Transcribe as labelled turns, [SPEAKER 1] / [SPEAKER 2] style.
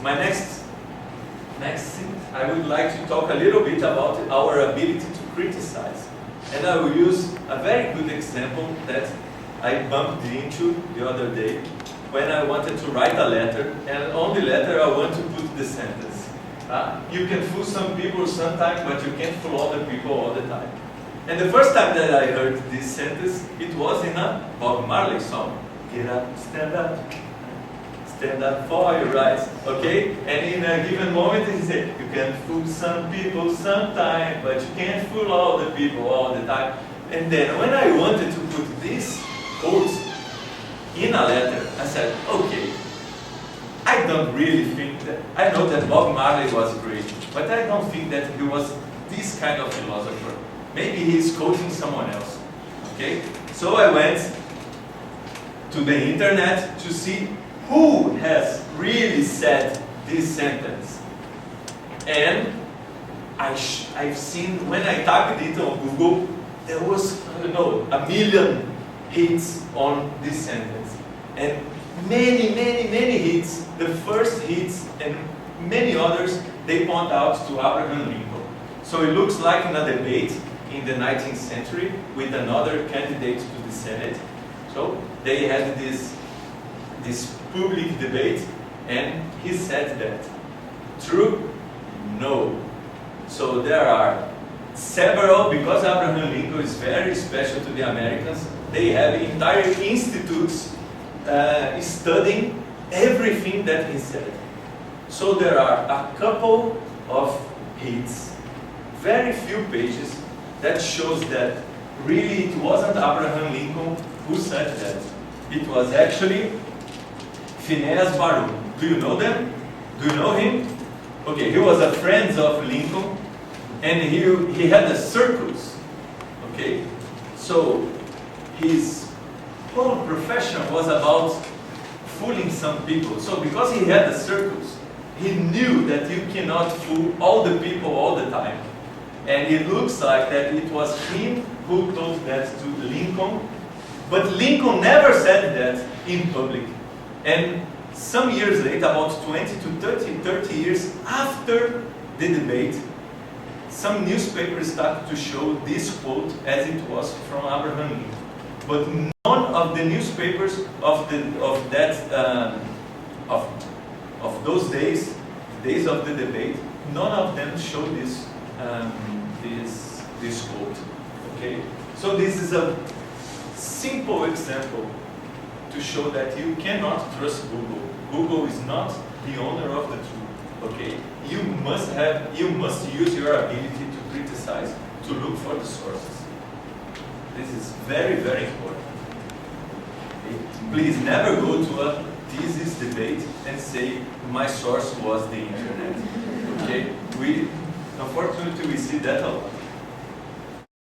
[SPEAKER 1] my next thing, I would like to talk a little bit about our ability to criticize. And I will use a very good example that I bumped into the other day when I wanted to write a letter, and on the letter I want to put the sentence. You can fool some people sometimes, but you can't fool other people all the time. And the first time that I heard this sentence, it was in a Bob Marley song. Get up, stand up for your rights, okay? And in a given moment he said, you can fool some people sometime, but you can't fool all the people all the time. And then when I wanted to put this quote in a letter, I said, okay, I don't really think that, I know that Bob Marley was great, but I don't think that he was this kind of philosopher. Maybe he's quoting someone else, okay? So I went to the internet to see who has really said this sentence. And I've seen, when I typed it on Google, there was, I don't know, 1 million hits on this sentence. And many hits, the first hits and many others, they point out to Abraham Lincoln. So it looks like in a debate in the 19th century with another candidate to the Senate. So they had this public debate, and he said that. True? No. So there are several, because Abraham Lincoln is very special to the Americans, they have entire institutes studying everything that he said. So there are a couple of hits, very few pages, that shows that really it wasn't Abraham Lincoln who said that. It was actually Phineas Baru. Do you know them? Do you know him? Okay, he was a friend of Lincoln, and he had a circus. Okay, so his whole profession was about fooling some people. So because he had a circus, he knew that you cannot fool all the people all the time. And it looks like that it was him who told that to Lincoln, but Lincoln never said that in public. And some years later, about 20 to 30 years after the debate, some newspapers started to show this quote as it was from Abraham Lincoln. But none of the newspapers of those days of the debate, none of them showed this quote. Okay, so this is a simple example to show that you cannot trust Google. Google is not the owner of the truth. Okay, you must use your ability to criticize, to look for the sources. This is very important. Okay? Please never go to a thesis debate and say my source was the internet. Okay, unfortunately we see that a lot.